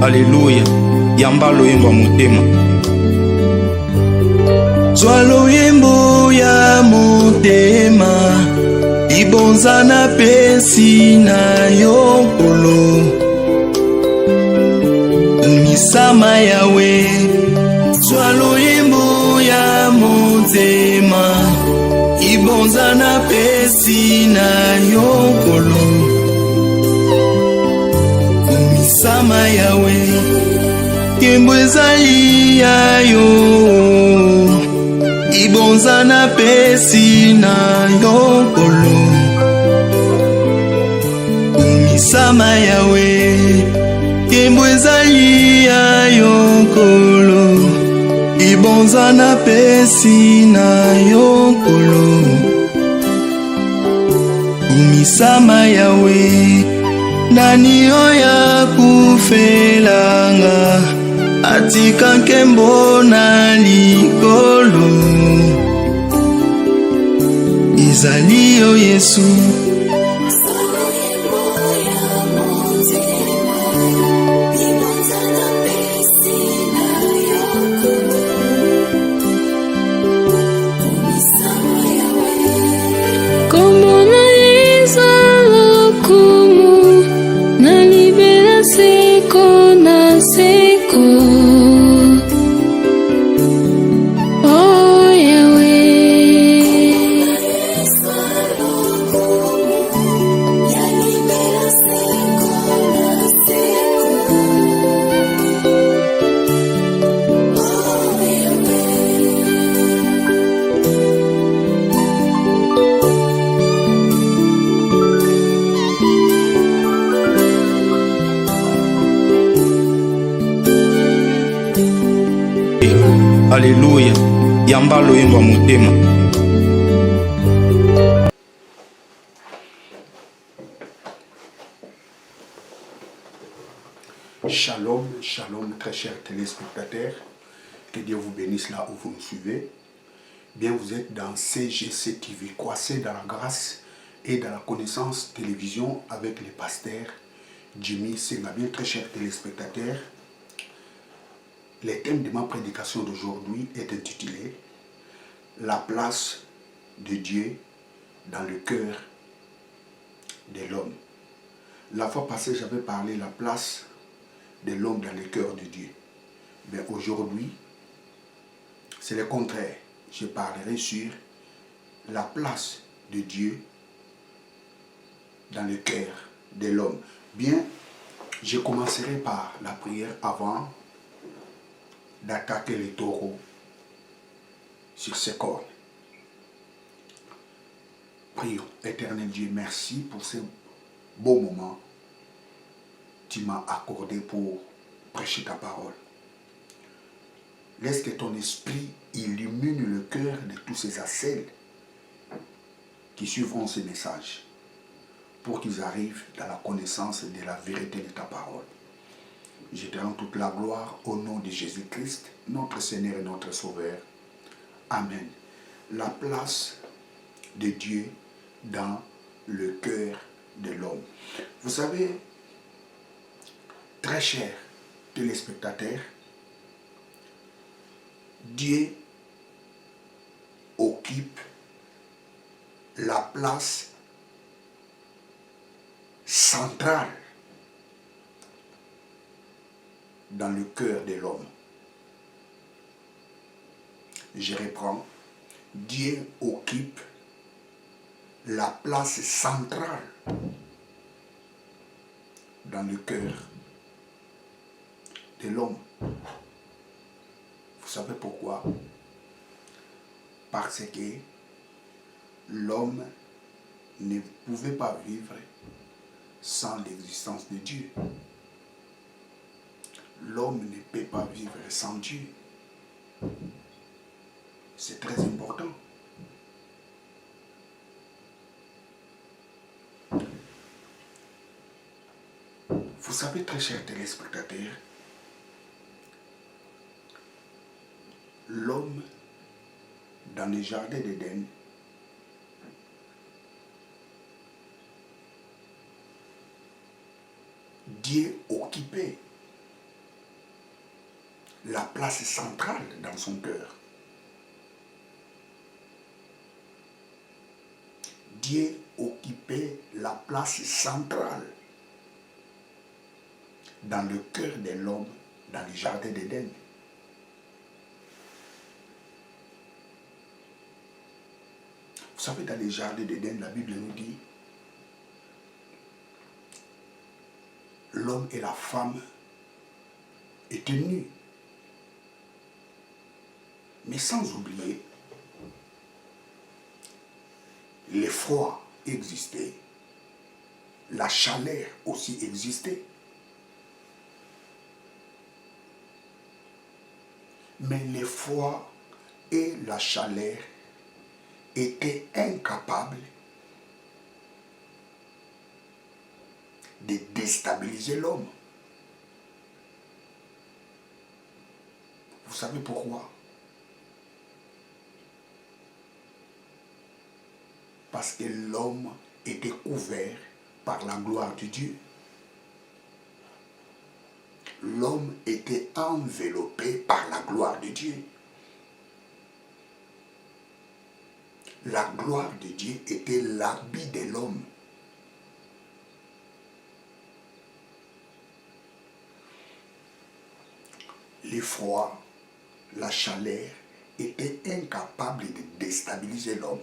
Alléluia. Yamba loyembo motema. Zwa loyembo ya motema, ibonza na pesi na yokolo. Misama yawe. Zwa loyembo ya motema, ibonza na pesi na yokolo. Misama yawe. Kembo ezali ya yo, ibonza na pesi na yokolo. Misama yawe. Kembo ezali ya yokolo, ibonza na pesi na yokolo. Misama yawe. Nani oya kufelanga, atika nkembo na likolo. Ezali yo Yesu. Alléluia. Yamba loyembo motema. Shalom, shalom, très chers téléspectateurs. Que Dieu vous bénisse là où vous nous suivez. Bien, vous êtes dans CGC TV, croissez dans la grâce et dans la connaissance télévision avec les pasteurs Jimmy Senga. Très chers téléspectateurs, le thème de ma prédication d'aujourd'hui est intitulé « La place de Dieu dans le cœur de l'homme ». La fois passée, j'avais parlé de la place de l'homme dans le cœur de Dieu. Mais aujourd'hui, c'est le contraire. Je parlerai sur la place de Dieu dans le cœur de l'homme. Bien, je commencerai par la prière avant d'attaquer les taureaux sur ses cornes. Prions. Éternel Dieu, merci pour ce beau moment que tu m'as accordé pour prêcher ta parole. Laisse que ton esprit illumine le cœur de tous ces assels qui suivront ce message pour qu'ils arrivent dans la connaissance de la vérité de ta parole. Je te rends toute la gloire au nom de Jésus-Christ, notre Seigneur et notre Sauveur. Amen. La place de Dieu dans le cœur de l'homme. Vous savez, très chers téléspectateurs, Dieu occupe la place centrale dans le cœur de l'homme. Je reprends. Dieu occupe la place centrale dans le cœur de l'homme. Vous savez pourquoi? Parce que l'homme ne pouvait pas vivre sans l'existence de Dieu. L'homme ne peut pas vivre sans Dieu. C'est très important. Vous savez, très chers téléspectateurs, l'homme dans le jardin d'Éden Dieu occupait place centrale dans son cœur. Dieu occupait la place centrale dans le cœur de l'homme, dans le jardin d'Éden. Vous savez, dans le jardin d'Éden, la Bible nous dit, l'homme et la femme étaient nus. Mais sans oublier, l'effroi existait, la chaleur aussi existait. Mais l'effroi et la chaleur étaient incapables de déstabiliser l'homme. Vous savez pourquoi? Parce que l'homme était couvert par la gloire de Dieu. L'homme était enveloppé par la gloire de Dieu. La gloire de Dieu était l'habit de l'homme. L'effroi, la chaleur étaient incapables de déstabiliser l'homme.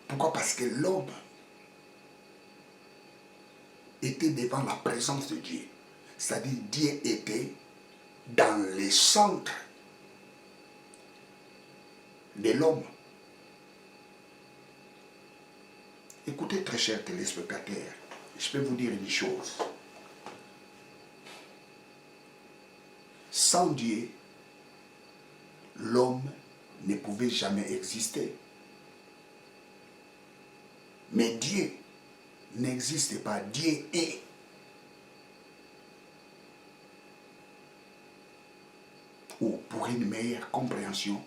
Pourquoi? Parce que l'homme était devant la présence de Dieu. C'est-à-dire Dieu était dans le centre de l'homme. Écoutez, très chers téléspectateurs, je peux vous dire une chose. Sans Dieu, l'homme ne pouvait jamais exister. Mais Dieu n'existe pas, Dieu est. Ou pour une meilleure compréhension,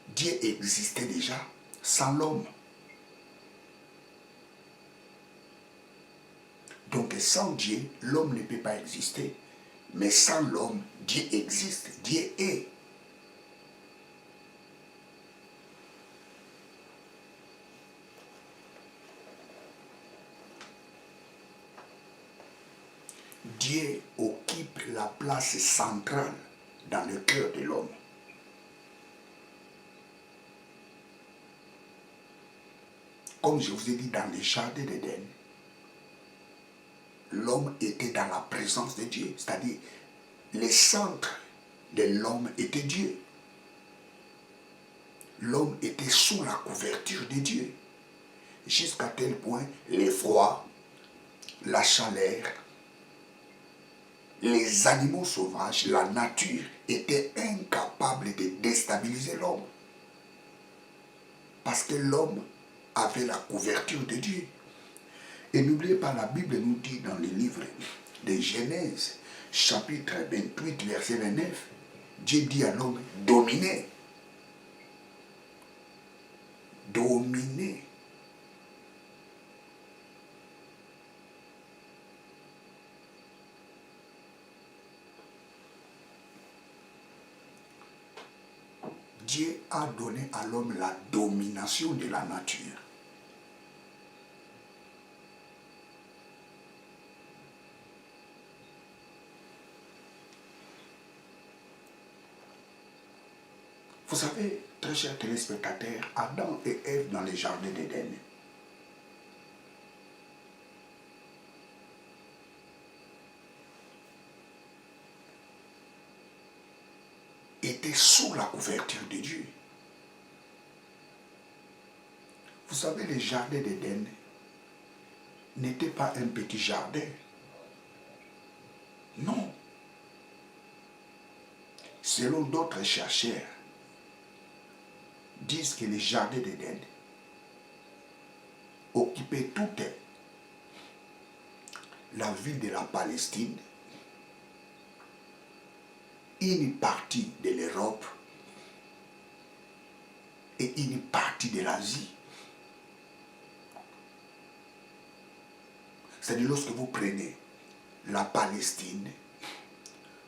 Dieu existait déjà sans l'homme. Donc sans Dieu, l'homme ne peut pas exister. Mais sans l'homme, Dieu existe, Dieu est. Dieu occupe la place centrale dans le cœur de l'homme. Comme je vous ai dit dans le jardin d'Éden, l'homme était dans la présence de Dieu, c'est-à-dire le centre de l'homme était Dieu. L'homme était sous la couverture de Dieu, jusqu'à tel point l'effroi, la chaleur, les animaux sauvages, la nature étaient incapables de déstabiliser l'homme. Parce que l'homme avait la couverture de Dieu. Et n'oubliez pas, la Bible nous dit dans le livre de Genèse, chapitre 28, verset 29, Dieu dit à l'homme, dominez. Dominez. Dieu a donné à l'homme la domination de la nature. Vous savez, très chers téléspectateurs, Adam et Ève dans le jardin d'Éden étaient sous la couverture de Dieu. Vous savez, le jardin d'Éden n'était pas un petit jardin. Non. Selon d'autres chercheurs, disent que le jardin d'Éden occupait toute la ville de la Palestine, une partie de l'Europe et une partie de l'Asie. C'est-à-dire lorsque vous prenez la Palestine,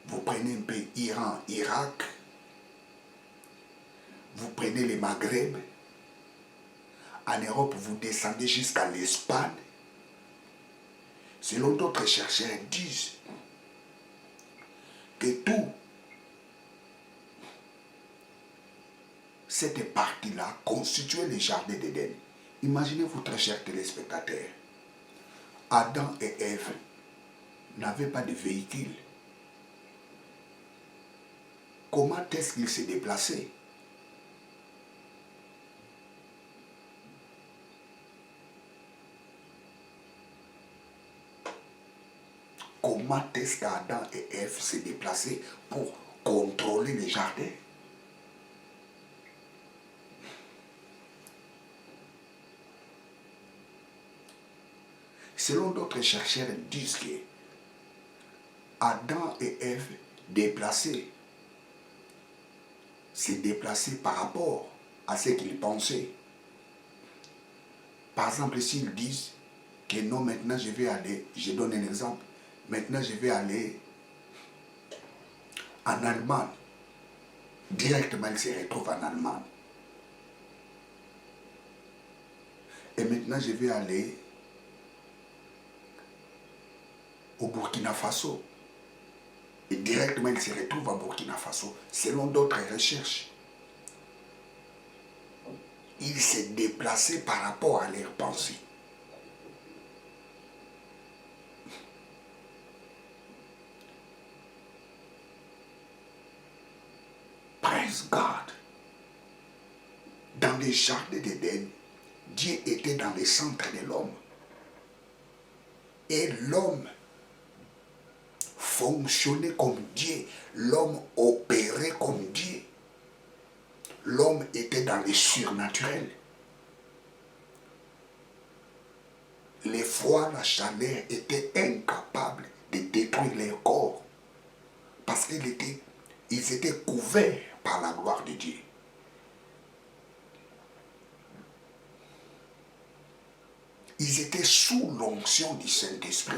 vous prenez un peu Iran, Irak, vous prenez les Maghreb, en Europe, vous descendez jusqu'à l'Espagne. Selon d'autres chercheurs disent que tout cette partie-là constituait le jardin d'Éden. Imaginez-vous, très chers téléspectateurs, Adam et Ève n'avaient pas de véhicule. Comment est-ce qu'ils se déplaçaient? Comment est-ce qu'Adam et Ève se déplaçaient pour contrôler le jardin? Selon d'autres chercheurs disent que Adam et Ève se déplaçaient par rapport à ce qu'ils pensaient. Par exemple, s'ils disent que non, maintenant je vais aller, je donne un exemple, maintenant je vais aller en Allemagne. Directement, ils se retrouvent en Allemagne. Et maintenant, je vais aller au Burkina Faso. Et directement, ils se retrouvent à Burkina Faso. Selon d'autres recherches, ils se déplaçaient par rapport à leurs pensées. Praise God. Dans les jardins d'Éden, Dieu était dans le centre de l'homme. Et l'homme fonctionnait comme Dieu. L'homme opérait comme Dieu. L'homme était dans le surnaturel. Les froids, la chaleur étaient incapables de détruire leur corps. Parce qu'ils étaient couverts par la gloire de Dieu. Ils étaient sous l'onction du Saint-Esprit.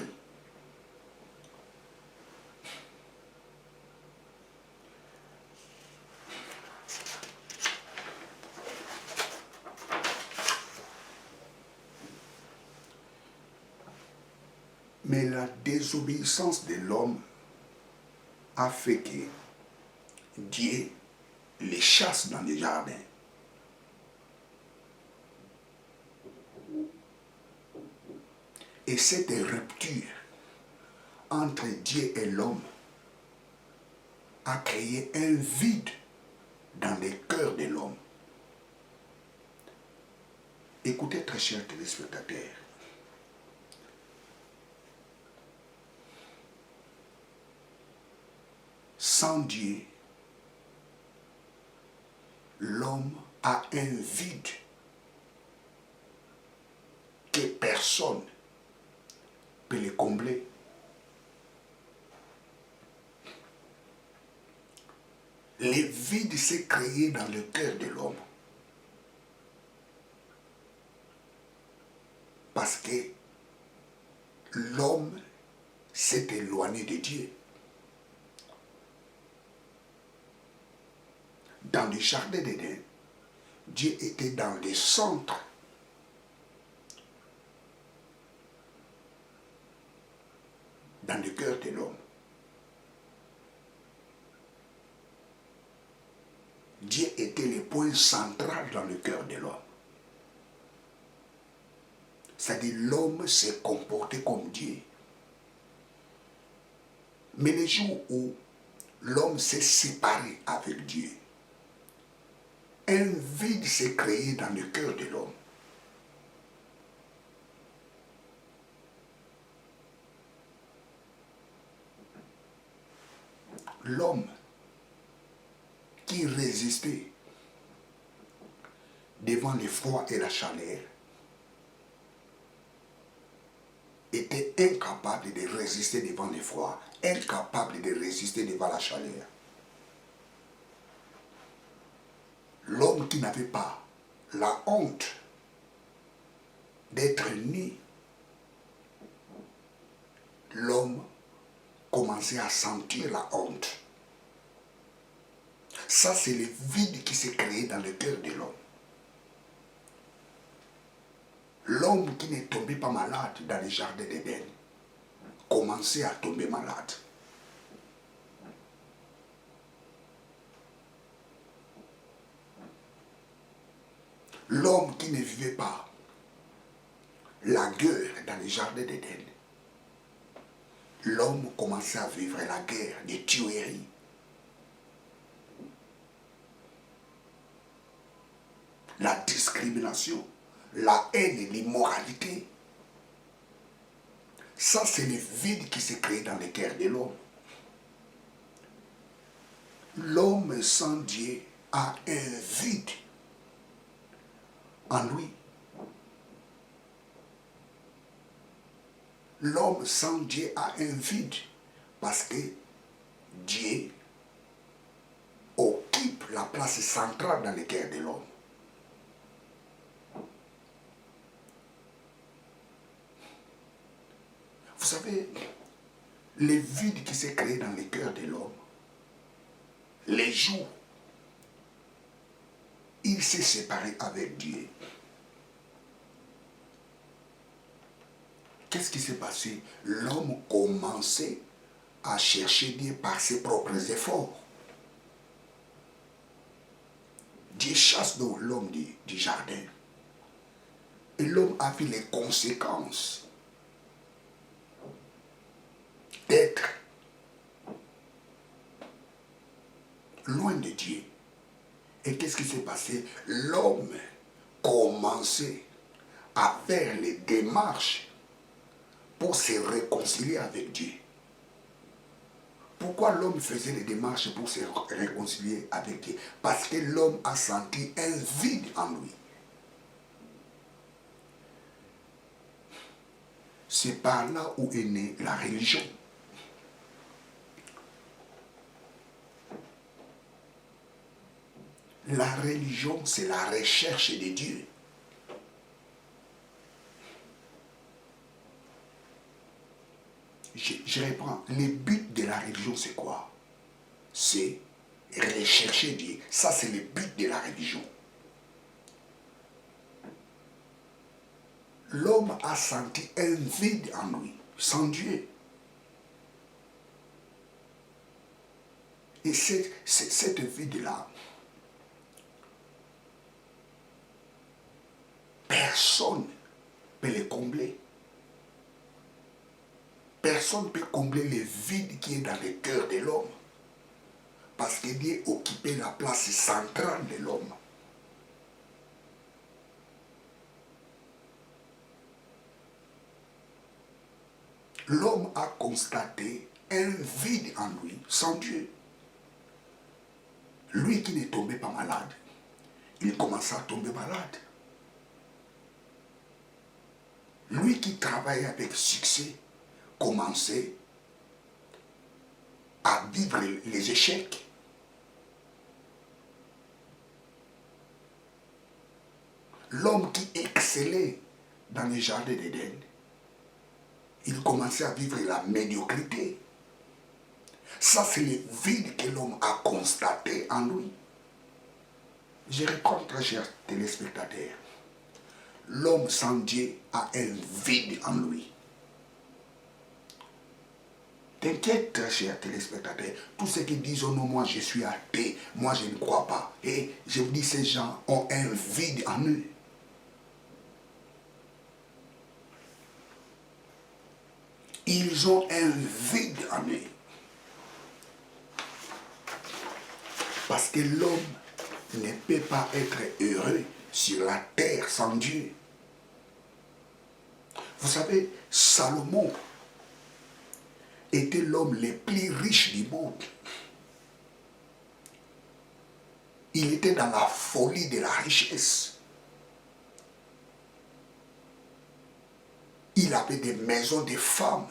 Mais la désobéissance de l'homme a fait que Dieu les chasse dans les jardins. Et cette rupture entre Dieu et l'homme a créé un vide dans le cœur de l'homme. Écoutez, très chers téléspectateurs, sans Dieu, l'homme a un vide que personne peut le combler. Le vide s'est créé dans le cœur de l'homme. Parce que l'homme s'est éloigné de Dieu. Dans le jardin d'Éden, Dieu était dans le centre. Dans le cœur de l'homme. Dieu était le point central dans le cœur de l'homme. C'est-à-dire l'homme s'est comporté comme Dieu. Mais le jour où l'homme s'est séparé avec Dieu, un vide s'est créé dans le cœur de l'homme. L'homme qui résistait devant le froid et la chaleur était incapable de résister devant le froid, incapable de résister devant la chaleur. L'homme qui n'avait pas la honte d'être né, l'homme commencé à sentir la honte. Ça, c'est le vide qui s'est créé dans le cœur de l'homme. L'homme qui n'est tombé pas malade dans le jardin d'Éden commençait à tomber malade. L'homme qui ne vivait pas la guerre dans le jardin d'Éden, l'homme commençait à vivre la guerre des tueries. La discrimination, la haine et l'immoralité. Ça, c'est le vide qui s'est créé dans le cœur de l'homme. L'homme sans Dieu a un vide en lui. L'homme sans Dieu a un vide parce que Dieu occupe la place centrale dans le cœur de l'homme. Vous savez, le vide qui s'est créé dans le cœur de l'homme, les jours, il s'est séparé avec Dieu. Qu'est-ce qui s'est passé? L'homme commençait à chercher Dieu par ses propres efforts. Dieu chasse donc l'homme du jardin. Et l'homme a vu les conséquences d'être loin de Dieu. Et qu'est-ce qui s'est passé? L'homme commençait à faire les démarches pour se réconcilier avec Dieu. Pourquoi l'homme faisait les démarches pour se réconcilier avec Dieu? Parce que l'homme a senti un vide en lui. C'est par là où est née la religion. La religion, c'est la recherche de Dieu. Je reprends. Le but de la religion, c'est quoi? C'est rechercher Dieu. Ça, c'est le but de la religion. L'homme a senti un vide en lui, sans Dieu. Et cette vide-là, personne ne peut le combler. Personne ne peut combler le vide qui est dans le cœur de l'homme. Parce que Dieu occupait la place centrale de l'homme. L'homme a constaté un vide en lui, sans Dieu. Lui qui ne tombait pas malade, il commença à tomber malade. Lui qui travaillait avec succès, commençait à vivre les échecs. L'homme qui excellait dans les jardins d'Éden, il commençait à vivre la médiocrité. Ça, c'est le vide que l'homme a constaté en lui. Je reprends, très chers téléspectateurs. L'homme sans Dieu a un vide en lui. T'inquiète, très chers téléspectateurs, tous ceux qui disent « Oh non, moi je suis athée, moi je ne crois pas ». Et je vous dis, ces gens ont un vide en eux. Ils ont un vide en eux. Parce que l'homme ne peut pas être heureux sur la terre sans Dieu. Vous savez, Salomon était l'homme le plus riche du monde. Il était dans la folie de la richesse. Il avait des maisons de femmes.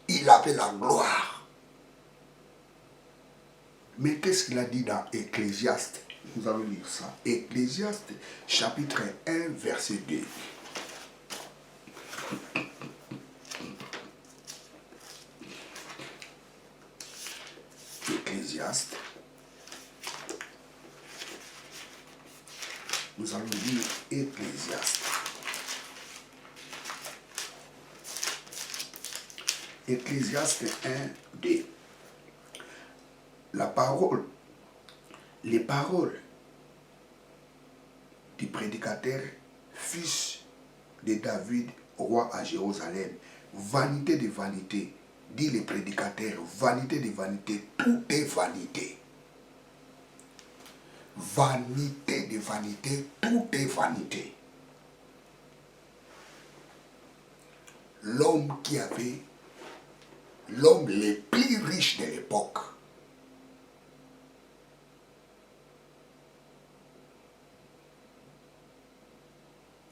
Il avait la gloire. Mais qu'est-ce qu'il a dit dans Ecclésiaste? Nous allons lire ça. Ecclésiaste, chapitre 1, verset 2. Ecclésiaste. Nous allons lire Ecclésiaste. Ecclésiaste 1, 2. Les paroles du prédicateur, fils de David, roi à Jérusalem. Vanité de vanité, dit le prédicateur, vanité de vanité, tout est vanité. Vanité de vanité, tout est vanité. L'homme le plus riche de l'époque,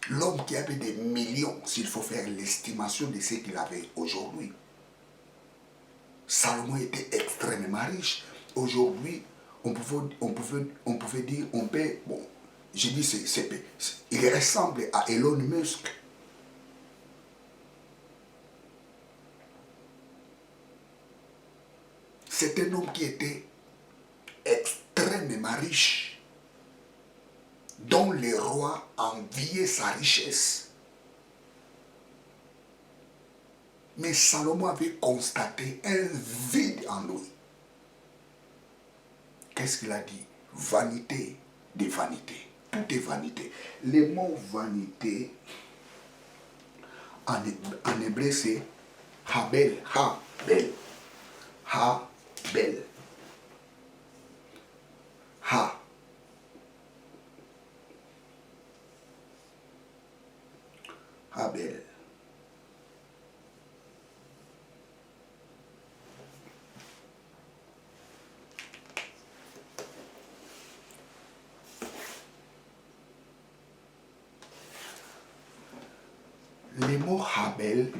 l'homme qui avait des millions, s'il faut faire l'estimation de ce qu'il avait aujourd'hui. Salomon était extrêmement riche. Aujourd'hui, on pouvait dire, bon, je dis, il ressemble à Elon Musk. C'est un homme qui était extrêmement riche, dont les rois enviaient sa richesse. Mais Salomon avait constaté un vide en lui. Qu'est-ce qu'il a dit? Vanité de vanité. Tout est vanité. Le mot vanité, en hébreu, c'est habel, habel, habel, ha. Habel. Le mot Habel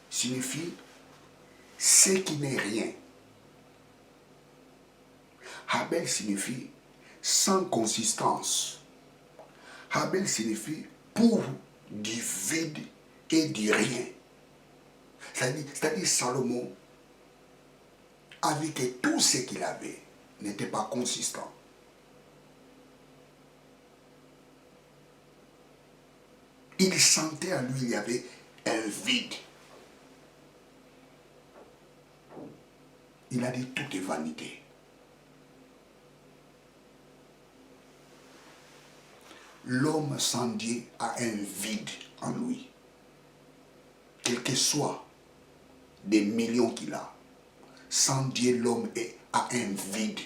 signifie ce qui n'est rien. Habel signifie sans consistance. Habel signifie pour du vide et du rien. C'est-à-dire Salomon a vu que tout ce qu'il avait n'était pas consistant. Il sentait en lui, il y avait un vide. Il a dit tout est vanité. L'homme sans Dieu a un vide en lui. Quel que soit des millions qu'il a, sans Dieu, l'homme a un vide.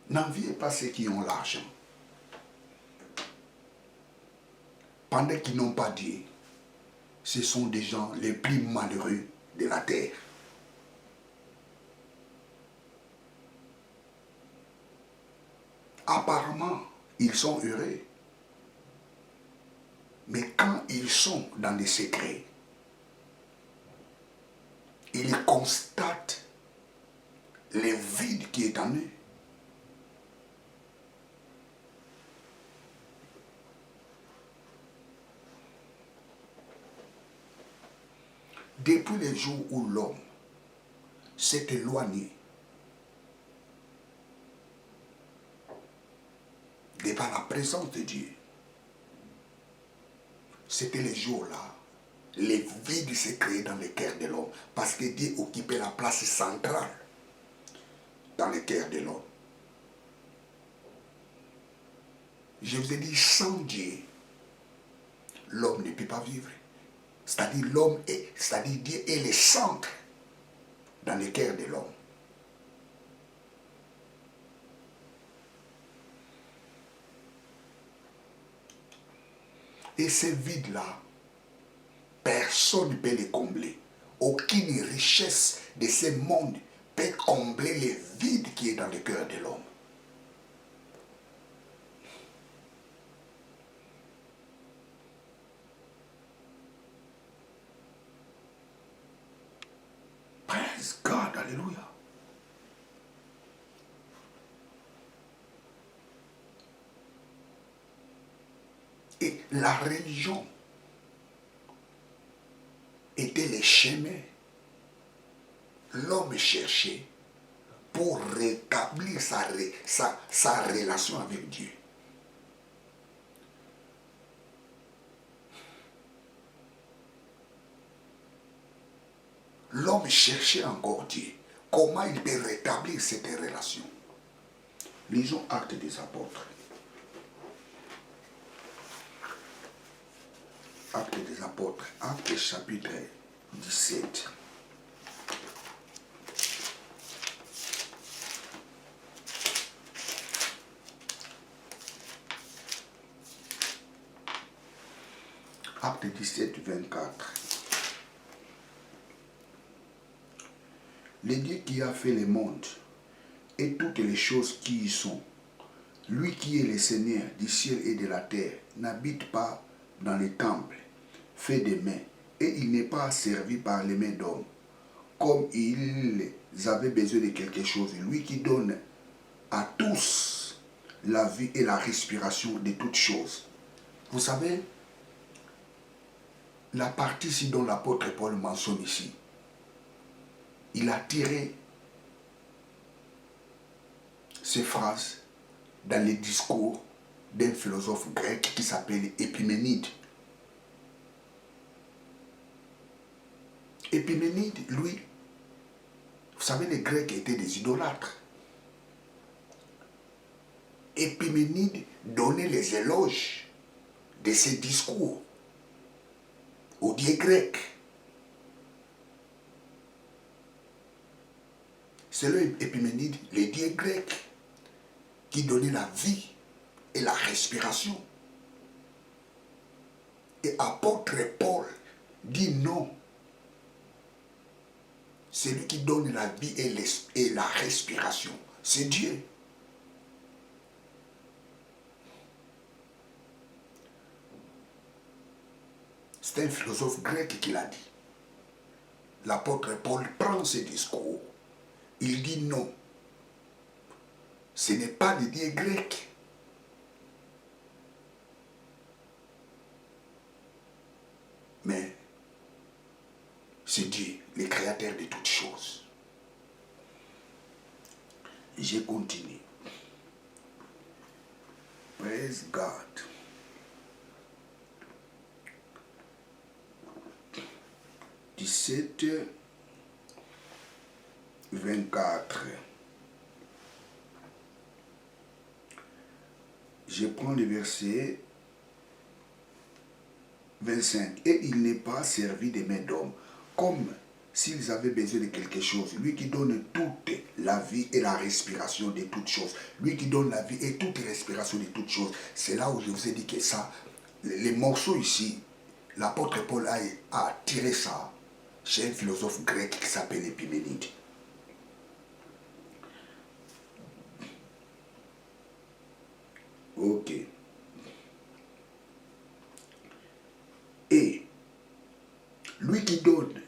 N'enviez pas ceux qui ont l'argent. Pendant qu'ils n'ont pas Dieu, ce sont des gens les plus malheureux de la terre. Apparemment, ils sont heureux. Mais quand ils sont dans les secrets, ils constatent le vide qui est en eux. Depuis le jour où l'homme s'est éloigné devant la présence de Dieu, c'était le jour-là, le vide s'est créé dans le cœur de l'homme, parce que Dieu occupait la place centrale dans le cœur de l'homme. Je vous ai dit, sans Dieu, l'homme ne peut pas vivre. C'est-à-dire Dieu est le centre dans le cœur de l'homme. Et ce vide-là, personne ne peut le combler. Aucune richesse de ce monde peut combler le vide qui est dans le cœur de l'homme. Praise God, alléluia. Et la religion était le chemin l'homme cherchait pour rétablir sa relation avec Dieu. L'homme cherchait encore Dieu. Comment il peut rétablir cette relation? Lisons Actes des Apôtres. Actes des Apôtres, Actes chapitre 17. Acte 17, 24. Le Dieu qui a fait le monde et toutes les choses qui y sont, lui qui est le Seigneur du ciel et de la terre, n'habite pas dans les temples faits de mains, et il n'est pas servi par les mains d'hommes, comme ils avaient besoin de quelque chose. Lui qui donne à tous la vie et la respiration de toutes choses. Vous savez, la partie ici dont l'apôtre Paul mentionne ici, il a tiré ces phrases dans les discours d'un philosophe grec qui s'appelle Épiménide. Épiménide, lui, vous savez, les Grecs étaient des idolâtres. Épiménide donnait les éloges de ses discours aux dieux grecs. Selon Épiménide, les dieux grecs qui donnaient la vie et la respiration. Et apôtre Paul dit non. Celui qui donne la vie et la respiration, c'est Dieu. C'est un philosophe grec qui l'a dit. L'apôtre Paul prend ce discours. Il dit non. Ce n'est pas le Dieu grec. Mais c'est Dieu, le créateur de toutes choses. Je continue. Praise God. « 17, 24. Je prends le verset 25. Et il n'est pas servi des mains d'hommes, comme s'ils avaient besoin de quelque chose. Lui qui donne toute la vie et la respiration de toutes choses. Lui qui donne la vie et toute respiration de toutes choses. C'est là où je vous ai dit que ça, les morceaux ici, l'apôtre Paul a tiré ça chez un philosophe grec qui s'appelle Épiménide. Ok. Et lui qui donne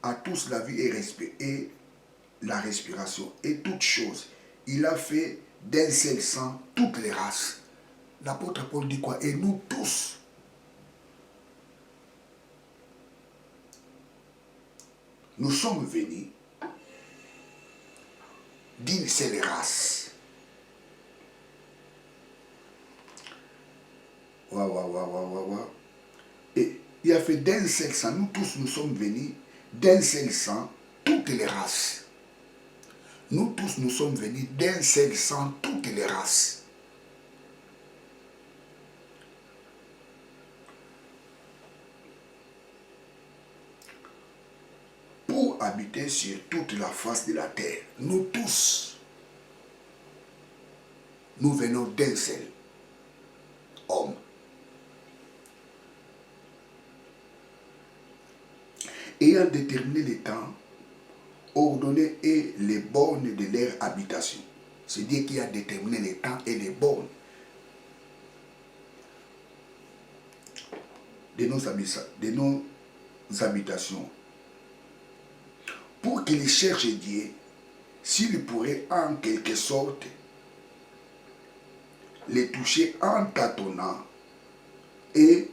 à tous la vie et la respiration et toutes choses, il a fait d'un seul sang toutes les races. L'apôtre Paul dit quoi? Et nous tous, nous sommes venus d'une seule race. Et il a fait d'un seul sang, nous tous nous sommes venus d'un seul sang, toutes les races. Nous tous nous sommes venus d'un seul sang, toutes les races. Pour habiter sur toute la face de la terre. Nous tous, nous venons d'un seul homme. Ayant déterminé les temps, ordonné et les bornes de leur habitation. C'est Dieu qui a déterminé les temps et les bornes de nos habitations. Pour qu'il cherche Dieu, s'il pourrait en quelque sorte les toucher en tâtonnant et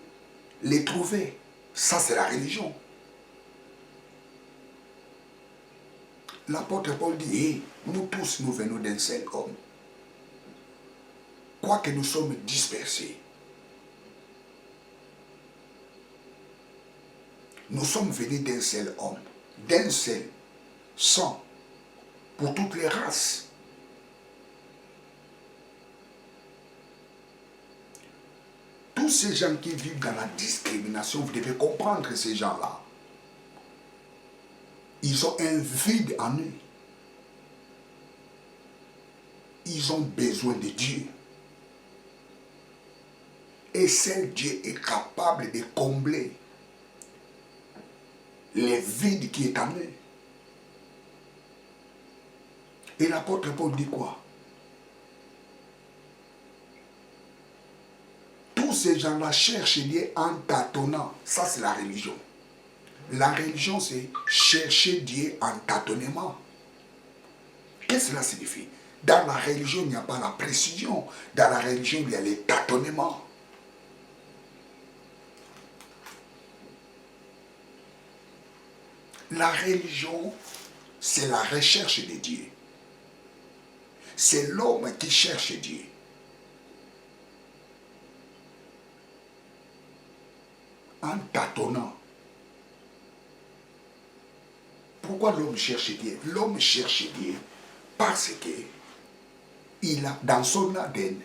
les trouver. Ça, c'est la religion. l'apôtre Paul dit, hey, nous tous, nous venons d'un seul homme. Quoique nous sommes dispersés, nous sommes venus d'un seul homme, d'un seul sang, pour toutes les races. Tous ces gens qui vivent dans la discrimination, vous devez comprendre ces gens-là. Ils ont un vide en eux. Ils ont besoin de Dieu. Et seul Dieu est capable de combler les vides qui est en eux. Et l'apôtre Paul dit quoi? Tous ces gens-là cherchent Dieu en tâtonnant. Ça, c'est la religion. La religion, c'est chercher Dieu en tâtonnement. Qu'est-ce que cela signifie? Dans la religion, il n'y a pas la précision. Dans la religion, il y a les tâtonnements. La religion, c'est la recherche de Dieu. C'est l'homme qui cherche Dieu. En tâtonnant. Pourquoi l'homme cherche Dieu? L'homme cherche Dieu parce que il a dans son ADN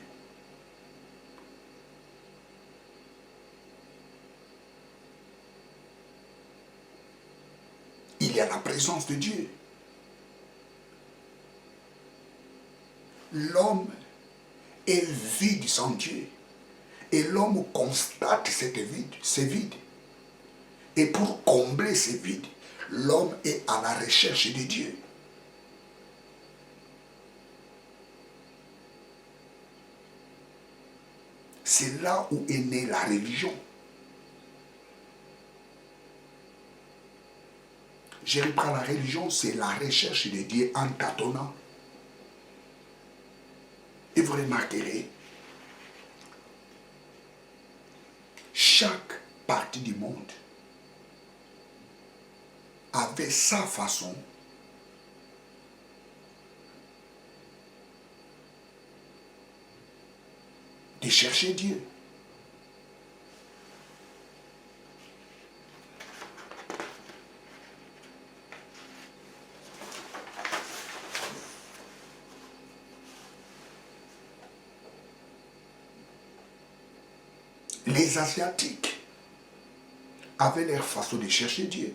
il y a la présence de Dieu. L'homme est vide sans Dieu. Et l'homme constate cette vide, ce vide. Et pour combler ce vide, l'homme est à la recherche de Dieu. C'est là où est née la religion. Je reprends la religion, c'est la recherche de Dieu en tâtonnant. Et vous remarquerez, chaque partie du monde avait sa façon de chercher Dieu. Les Asiatiques avaient leur façon de chercher Dieu.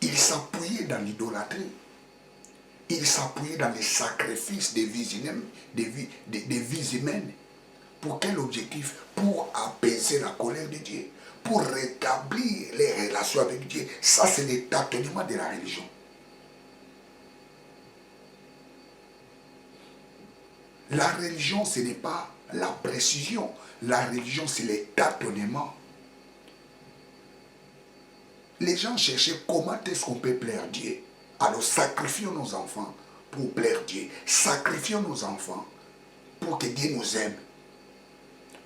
Ils s'appuyaient dans l'idolâtrie. Ils s'appuyaient dans les sacrifices des vies humaines. Pour quel objectif? Pour apaiser la colère de Dieu. Pour rétablir les relations avec Dieu. Ça, c'est le tâtonnement de la religion. La religion, ce n'est pas la précision. La religion, c'est le tâtonnement. Les gens cherchaient comment est-ce qu'on peut plaire Dieu. Alors sacrifions nos enfants pour plaire Dieu. Sacrifions nos enfants pour que Dieu nous aime.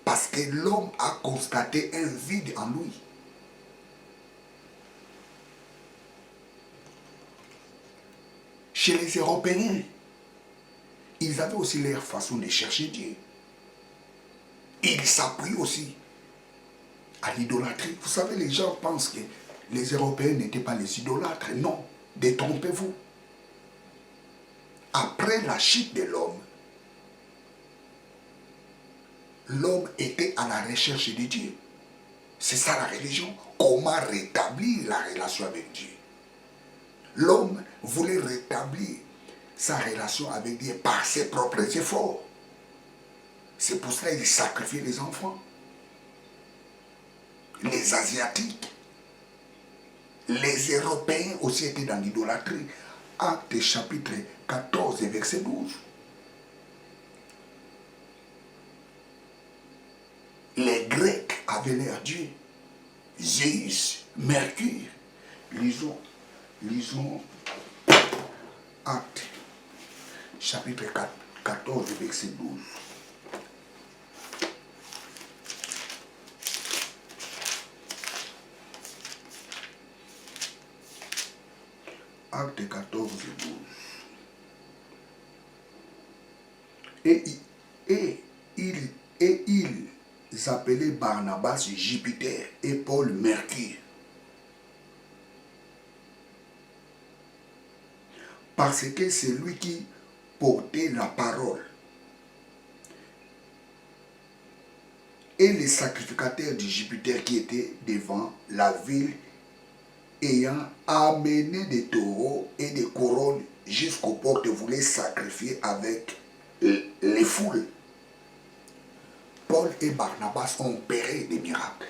Parce que l'homme a constaté un vide en lui. Chez les Européens, ils avaient aussi leur façon de chercher Dieu. Ils s'appuient aussi à l'idolâtrie. Vous savez, les gens pensent que les Européens n'étaient pas les idolâtres. Non, détrompez-vous. Après la chute de l'homme, l'homme était à la recherche de Dieu. C'est ça la religion. Comment rétablir la relation avec Dieu? L'homme voulait rétablir sa relation avec Dieu par ses propres efforts. C'est pour cela qu'il sacrifiait les enfants. Les Asiatiques, les Européens aussi étaient dans l'idolâtrie. Actes chapitre 14 et verset 12. Les Grecs avaient leur Dieu. Zéus, Mercure. Lisons Actes chapitre 14 verset 12. Acte 14, 12. Et ils appelaient Barnabas Jupiter et Paul Mercure. Parce que c'est lui qui portait la parole. Et les sacrificateurs de Jupiter qui étaient devant la ville ayant amené des taureaux et des couronnes jusqu'aux portes voulaient sacrifier avec les foules. Paul et Barnabas ont opéré des miracles.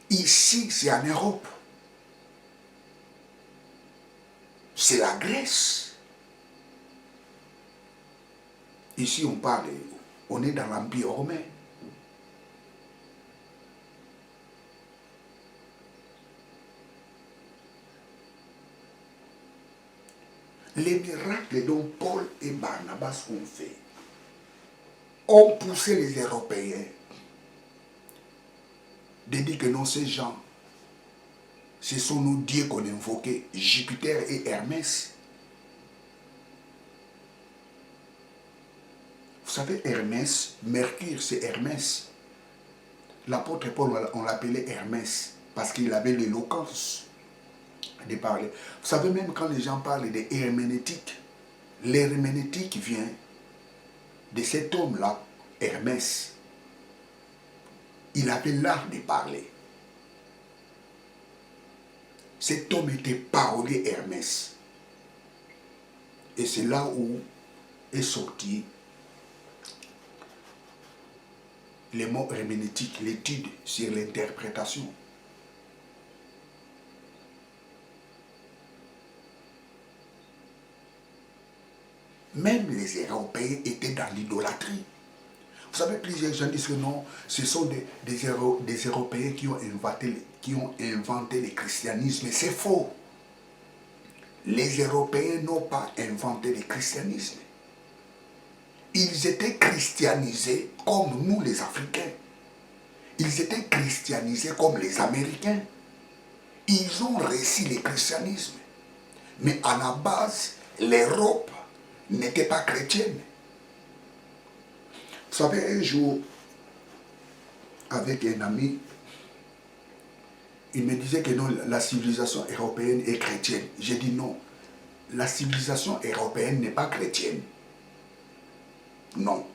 Ici, c'est en Europe. C'est la Grèce. Ici, on est dans l'Empire romain. Les miracles dont Paul et Barnabas ont fait ont poussé les Européens de dire que non, ces gens, ce sont nos dieux qu'on invoquait, Jupiter et Hermès. Vous savez, Hermès, Mercure, c'est Hermès. L'apôtre Paul, on l'appelait Hermès parce qu'il avait l'éloquence de parler. Vous savez, même quand les gens parlent de herméneutique, l'herméneutique vient de cet homme-là, Hermès. Il avait l'art de parler. Cet homme était parolier Hermès. Et c'est là où est sorti les mots herméneutiques, l'étude sur l'interprétation. Même les Européens étaient dans l'idolâtrie. Vous savez, plusieurs gens disent que non, ce sont des Européens qui ont inventé le christianisme. C'est faux. Les Européens n'ont pas inventé le christianisme. Ils étaient christianisés comme nous les Africains. Ils étaient christianisés comme les Américains. Ils ont reçu le christianisme. Mais à la base, l'Europe n'était pas chrétienne. Vous savez, un jour, avec un ami, il me disait que non, la civilisation européenne est chrétienne. J'ai dit non, la civilisation européenne n'est pas chrétienne. Non.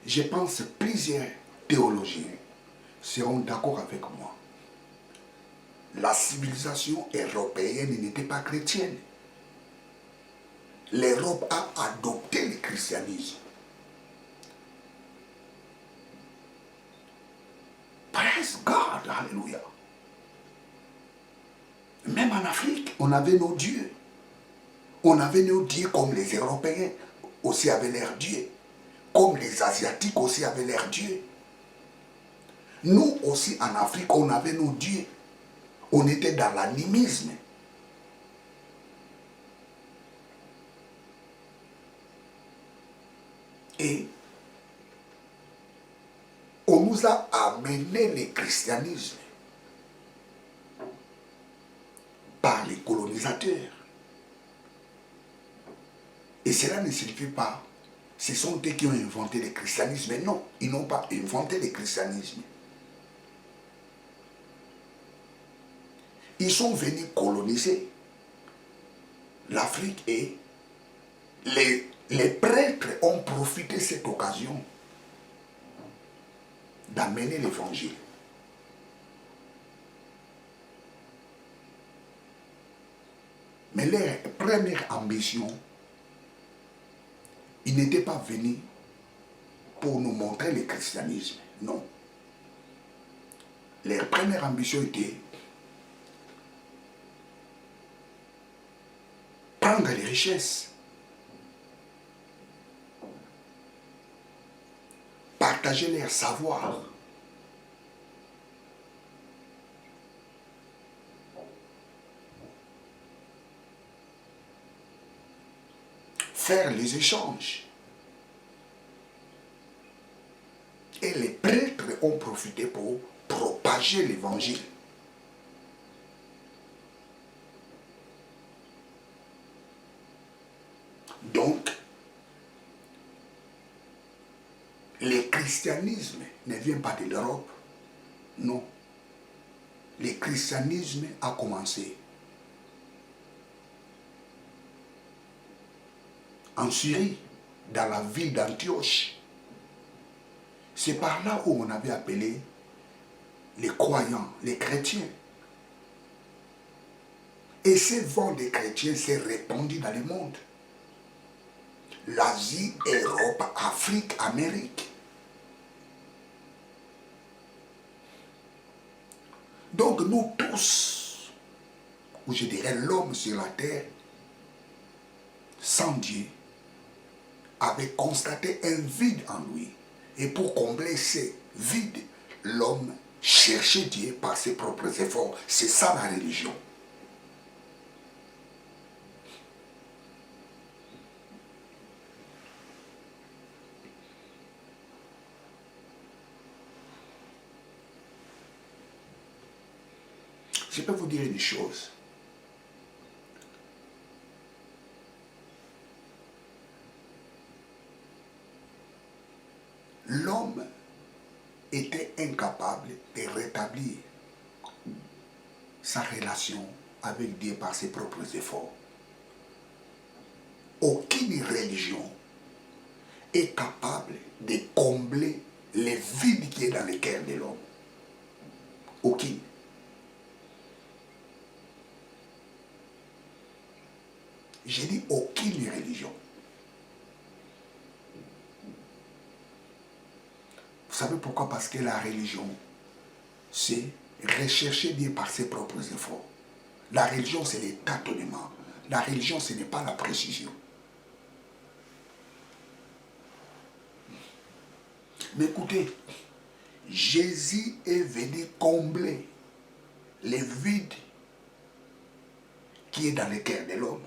Je pense que plusieurs théologiens seront d'accord avec moi. La civilisation européenne n'était pas chrétienne. L'Europe a adopté le christianisme. Praise God, alléluia. Même en Afrique, on avait nos dieux. On avait nos dieux comme les Européens aussi avaient leurs dieux. Comme les Asiatiques aussi avaient leurs dieux. Nous aussi en Afrique, on avait nos dieux. On était dans l'animisme. Et on nous a amené le christianisme par les colonisateurs. Et cela ne signifie pas, ce sont eux qui ont inventé le christianisme. Non, ils n'ont pas inventé le christianisme. Ils sont venus coloniser l'Afrique et les prêtres ont profité de cette occasion d'amener l'évangile. Mais leur première ambition, ils n'étaient pas venus pour nous montrer le christianisme. Non. Leur première ambition était prendre les richesses, partager leur savoir. faire les échanges. Et les prêtres ont profité pour propager l'évangile. Donc, le christianisme ne vient pas de l'Europe. Non. Le christianisme a commencé en Syrie, dans la ville d'Antioche. C'est par là où on avait appelé les croyants, les chrétiens. Et ce vent des chrétiens s'est répandu dans le monde. L'Asie, Europe, Afrique, Amérique. Donc nous tous, ou je dirais l'homme sur la terre, sans Dieu, avait constaté un vide en lui. Et pour combler ce vide, l'homme cherchait Dieu par ses propres efforts. C'est ça la religion. Je peux vous dire une chose. L'homme était incapable de rétablir sa relation avec Dieu par ses propres efforts. Aucune religion est capable de combler le vide qui est dans le cœur de l'homme. Aucune. J'ai dit aucune religion. Vous savez pourquoi? Parce que la religion, c'est rechercher Dieu par ses propres efforts. La religion, c'est le tâtonnement. La religion, ce n'est pas la précision. Mais écoutez, Jésus est venu combler le vide qui est dans le cœur de l'homme.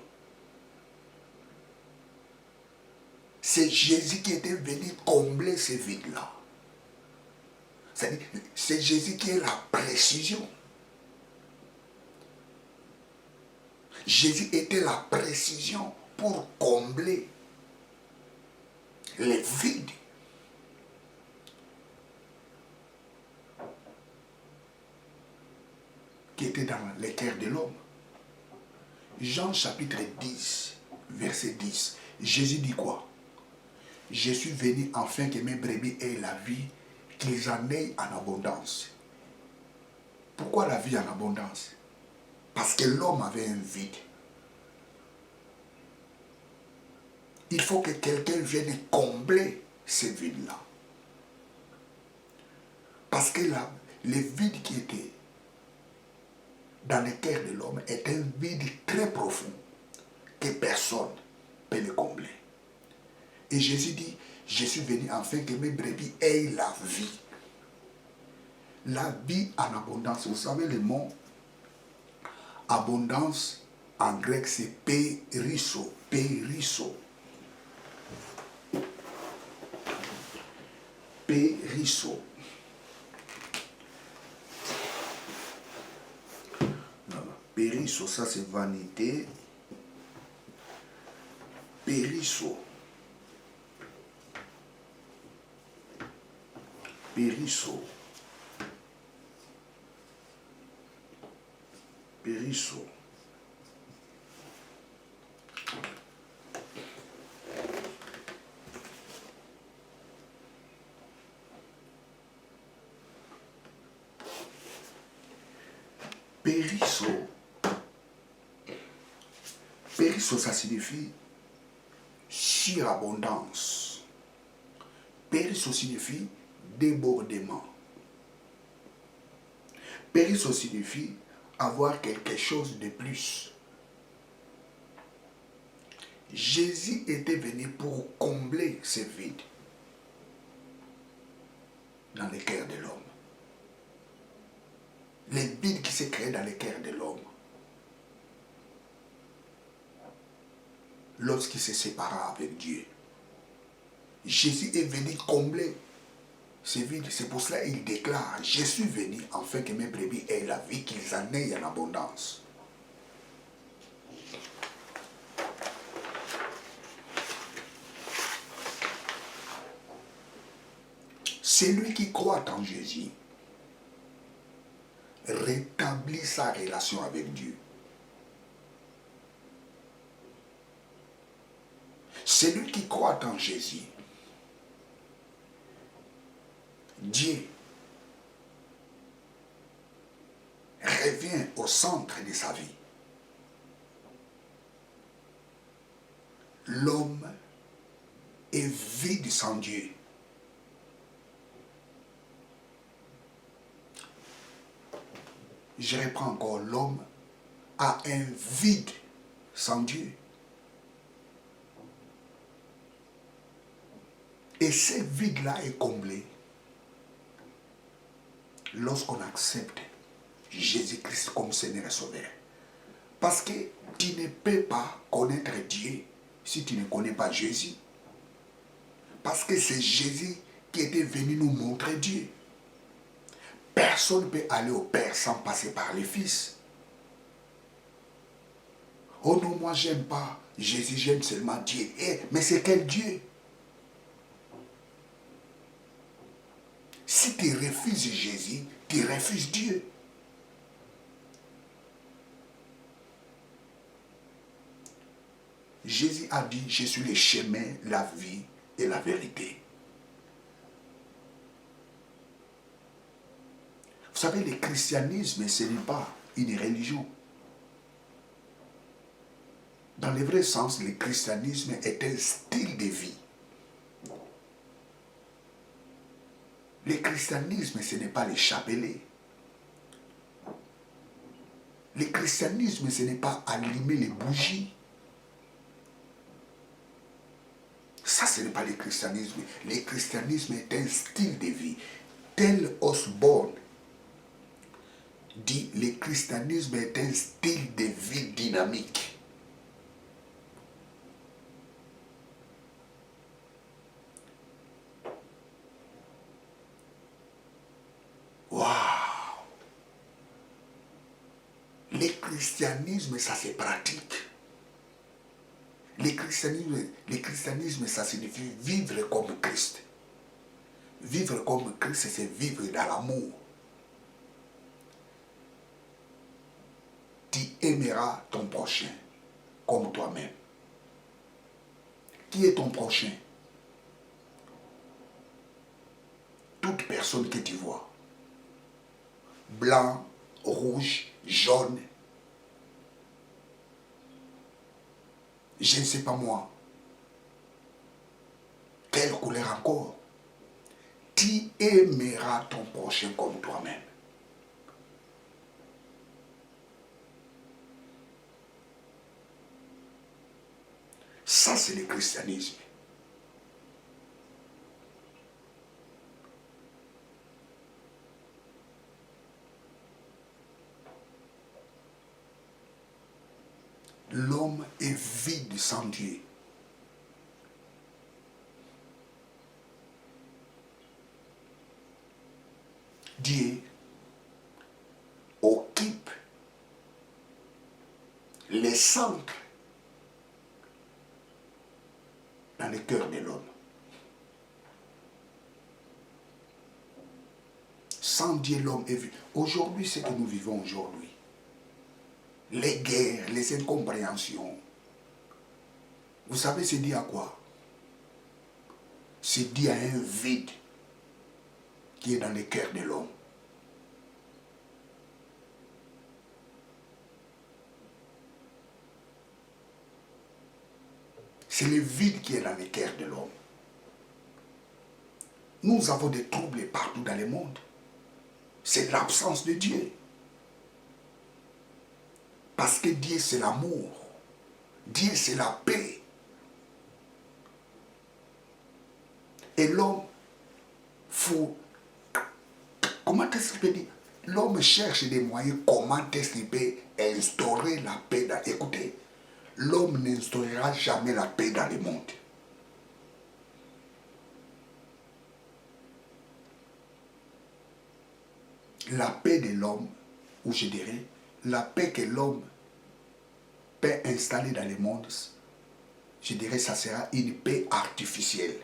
C'est Jésus qui était venu combler ce vide-là. C'est Jésus qui est la précision. Jésus était la précision pour combler les vides. Qui étaient dans le cœur de l'homme. Jean chapitre 10, verset 10. Jésus dit quoi? Je suis venu afin que mes brebis aient la vie, qu'ils en aient en abondance. Pourquoi la vie en abondance? Parce que l'homme avait un vide. Il faut que quelqu'un vienne combler ce vide-là. Parce que le vide qui était dans le cœur de l'homme est un vide très profond que personne ne peut le combler. Et Jésus dit, je suis venu afin que mes brebis aient la vie. La vie en abondance. Vous savez le mot abondance en grec c'est périsso. Périsso. Périsso. Périsso, ça c'est vanité. Périsso. Périsso. Périsso. Périsso. Périsso, ça signifie surabondance. Périsso signifie débordement. Périsso signifie avoir quelque chose de plus. Jésus était venu pour combler ce vide dans le cœur de l'homme. Les vides qui se créent dans le cœur de l'homme. lorsqu'il se sépara avec Dieu. Jésus est venu combler ce vide. C'est pour cela qu'il déclare, je suis venu afin que mes brebis aient la vie, qu'ils en aient en abondance. Celui qui croit en Jésus rétablit sa relation avec Dieu. Celui qui croit en Jésus, Dieu revient au centre de sa vie. L'homme est vide sans Dieu. Je reprends encore, l'homme a un vide sans Dieu. Et ce vide-là est comblé lorsqu'on accepte Jésus-Christ comme Seigneur et Sauveur. Parce que tu ne peux pas connaître Dieu si tu ne connais pas Jésus. Parce que c'est Jésus qui était venu nous montrer Dieu. Personne ne peut aller au Père sans passer par le Fils. Oh non, moi j'aime pas Jésus, j'aime seulement Dieu. Mais c'est quel Dieu? Si tu refuses Jésus, tu refuses Dieu. Jésus a dit, je suis le chemin, la vie et la vérité. Vous savez, le christianisme, ce n'est pas une religion. Dans le vrai sens, le christianisme est un style de vie. Le christianisme, ce n'est pas le chapelet. Le christianisme, ce n'est pas allumer les bougies. Ça, ce n'est pas le christianisme. Le christianisme est un style de vie. Tel Osborne dit, le christianisme est un style de vie dynamique. Waouh! Le christianisme, ça se pratique. Le christianisme, ça signifie vivre comme Christ. Vivre comme Christ, c'est vivre dans l'amour. Tu aimeras ton prochain comme toi-même. Qui est ton prochain? Toute personne que tu vois. Blanc, rouge, jaune. Je ne sais pas moi. Quelle couleur encore? Tu aimeras ton prochain comme toi-même. Ça, c'est le christianisme. L'homme est vide sans Dieu. Dieu occupe les centres dans le cœur de l'homme. Sans Dieu, l'homme est vide. Aujourd'hui, ce que nous vivons aujourd'hui, les guerres, les incompréhensions, vous savez, c'est dit à quoi? C'est dit à un vide qui est dans le cœur de l'homme. C'est le vide qui est dans le cœur de l'homme. Nous avons des troubles partout dans le monde. C'est l'absence de Dieu. Parce que Dieu, c'est l'amour. Dieu, c'est la paix. Et l'homme, comment est-ce qu'il peut dire? L'homme cherche des moyens, comment est-ce qu'il peut instaurer la paix. Écoutez, l'homme n'instaurera jamais la paix dans le monde. La paix de l'homme, ou je dirais, la paix que l'homme peut installer dans le monde, je dirais, ça sera une paix artificielle.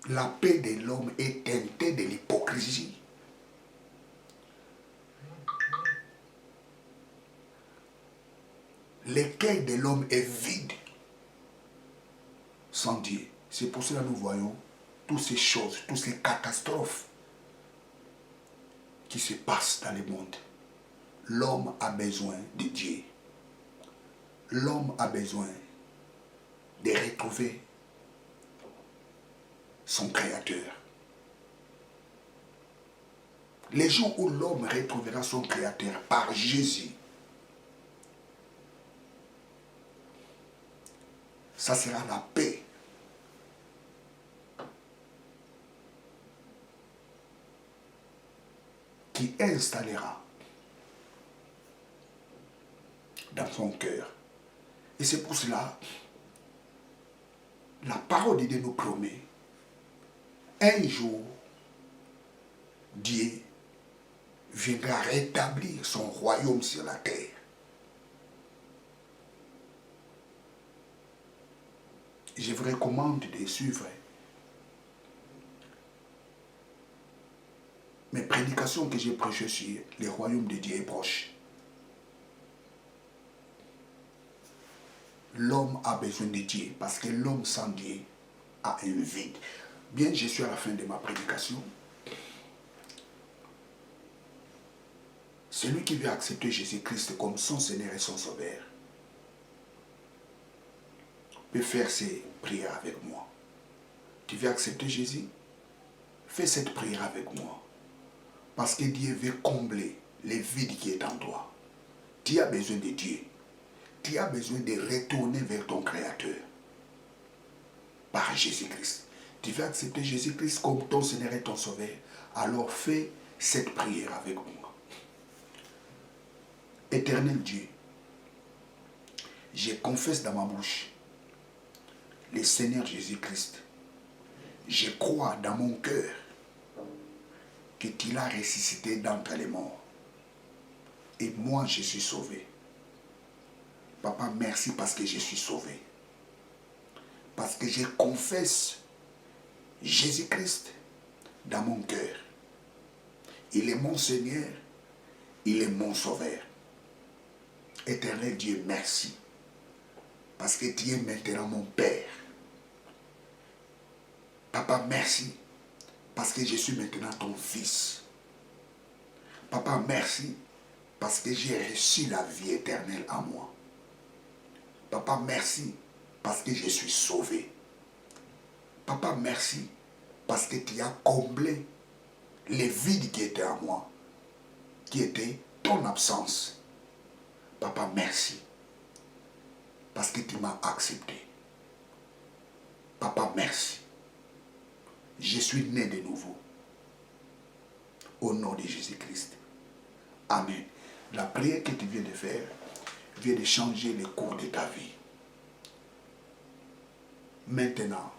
La paix de l'homme est teintée de l'hypocrisie. Le cœur de l'homme est vide sans Dieu. C'est pour cela que nous voyons toutes ces choses, toutes ces catastrophes qui se passent dans le monde. L'homme a besoin de Dieu. L'homme a besoin de retrouver son Créateur. Les jours où l'homme retrouvera son Créateur par Jésus, ça sera la paix. Qui installera dans son cœur. Et c'est pour cela, la parole de Dieu nous promet, un jour, Dieu viendra rétablir son royaume sur la terre. Je vous recommande de suivre mes prédications que j'ai prêchées sur le royaume de Dieu est proche. L'homme a besoin de Dieu parce que l'homme sans Dieu a un vide. Bien, je suis à la fin de ma prédication. Celui qui veut accepter Jésus-Christ comme son Seigneur et son Sauveur peut faire ces prières avec moi. Tu veux accepter Jésus? Fais cette prière avec moi. Parce que Dieu veut combler le vide qui est en toi. Tu as besoin de Dieu. Tu as besoin de retourner vers ton Créateur. Par Jésus-Christ. Tu veux accepter Jésus-Christ comme ton Seigneur et ton Sauveur. Alors fais cette prière avec moi. Éternel Dieu, je confesse dans ma bouche le Seigneur Jésus-Christ. Je crois dans mon cœur que tu l'as ressuscité d'entre les morts. Et moi, je suis sauvé. Papa, merci parce que je suis sauvé. Parce que je confesse Jésus-Christ dans mon cœur. Il est mon Seigneur, il est mon Sauveur. Éternel Dieu, merci. Parce que tu es maintenant mon Père. Papa, merci. Parce que je suis maintenant ton fils. Papa, merci. Parce que j'ai reçu la vie éternelle en moi. Papa, merci. Parce que je suis sauvé. Papa, merci. Parce que tu as comblé les vides qui étaient en moi. Qui étaient ton absence. Papa, merci. Parce que tu m'as accepté. Papa, merci. Je suis né de nouveau. Au nom de Jésus-Christ. Amen. La prière que tu viens de faire vient de changer le cours de ta vie. Maintenant,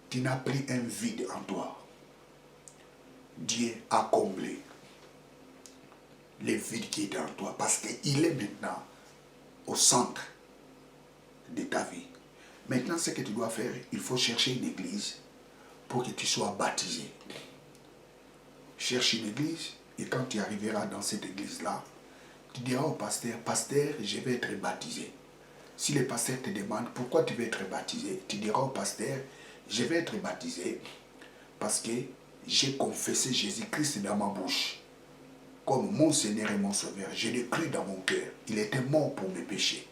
tu n'as plus un vide en toi. Dieu a comblé le vide qui était en toi parce qu'il est maintenant au centre de ta vie. Maintenant, ce que tu dois faire, il faut chercher une église pour que tu sois baptisé. Cherche une église et quand tu arriveras dans cette église-là, tu diras au pasteur, pasteur, je vais être baptisé. Si le pasteur te demande pourquoi tu veux être baptisé, tu diras au pasteur, je vais être baptisé parce que j'ai confessé Jésus-Christ dans ma bouche comme mon Seigneur et mon Sauveur. Je l'ai cru dans mon cœur. Il était mort pour mes péchés.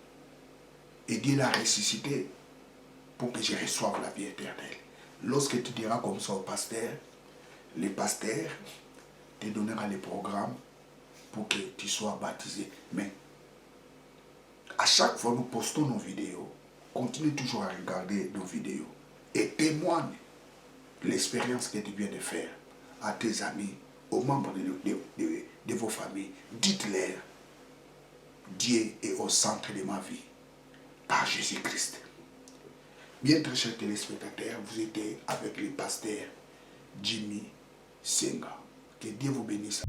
Et Dieu l'a ressuscité pour que je reçoive la vie éternelle. Lorsque tu diras comme ça au pasteur, le pasteur te donnera le programme pour que tu sois baptisé. Mais à chaque fois nous postons nos vidéos, continue toujours à regarder nos vidéos et témoigne l'expérience que tu viens de faire à tes amis, aux membres de vos familles. Dites-leur, Dieu est au centre de ma vie, par Jésus-Christ. Bien, très chers téléspectateurs, vous étiez avec le pasteur Jimmy Senga. Que Dieu vous bénisse.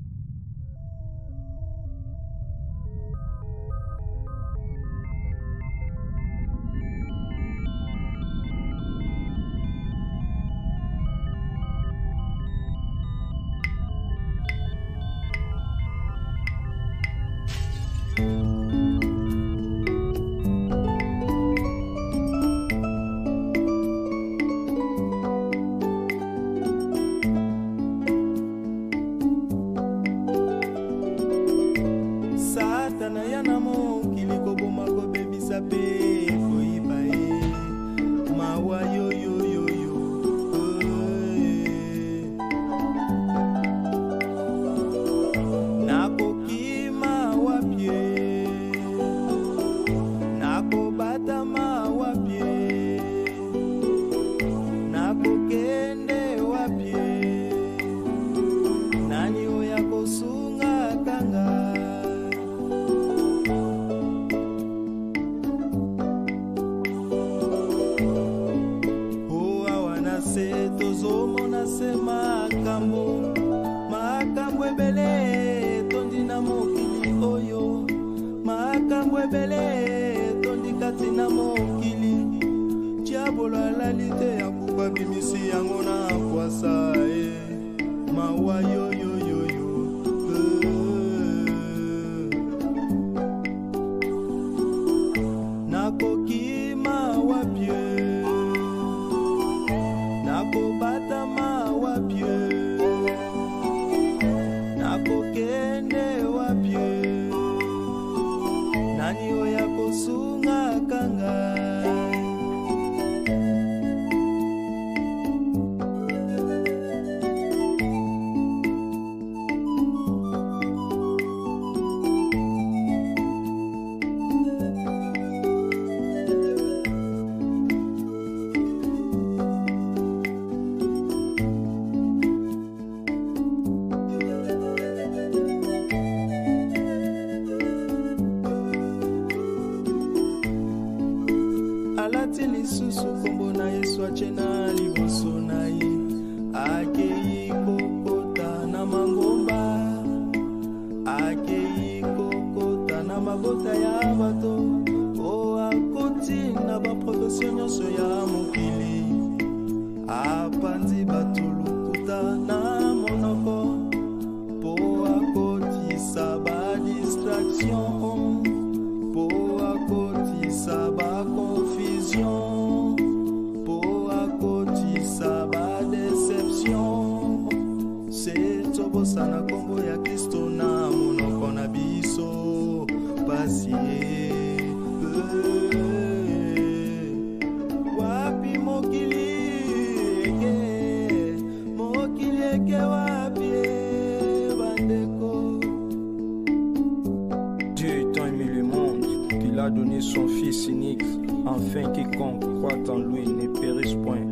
Dieu tant aimé le monde qu'il a donné son Fils unique, afin quiconque croit en lui ne périsse point,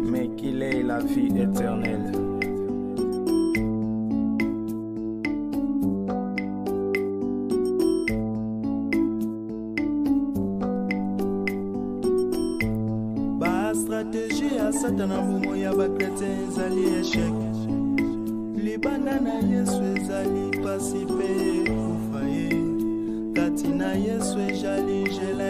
mais qu'il ait la vie éternelle. Stratégie à Satana momo ya ba chrétien ezali échec. Libanda na Yesu ezali pasi pe kufa ye. Kati na Yesu ezali jela